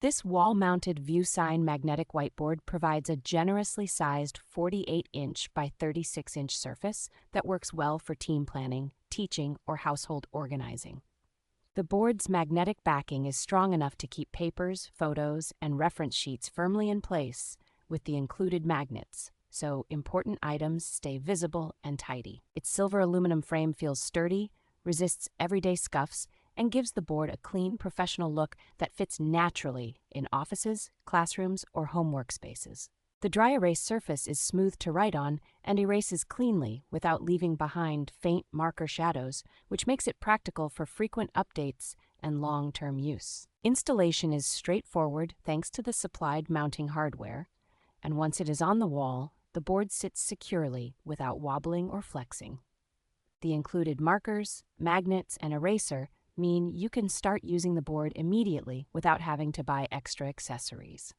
This wall-mounted VUSIGN Magnetic Whiteboard provides a generously sized 48-inch by 36-inch surface that works well for team planning, teaching, or household organizing. The board's magnetic backing is strong enough to keep papers, photos, and reference sheets firmly in place with the included magnets, so important items stay visible and tidy. Its silver aluminum frame feels sturdy, resists everyday scuffs, and gives the board a clean, professional look that fits naturally in offices, classrooms, or home workspaces. The dry erase surface is smooth to write on and erases cleanly without leaving behind faint marker shadows, which makes it practical for frequent updates and long-term use. Installation is straightforward thanks to the supplied mounting hardware, and once it is on the wall, the board sits securely without wobbling or flexing. The included markers, magnets, and eraser mean you can start using the board immediately without having to buy extra accessories.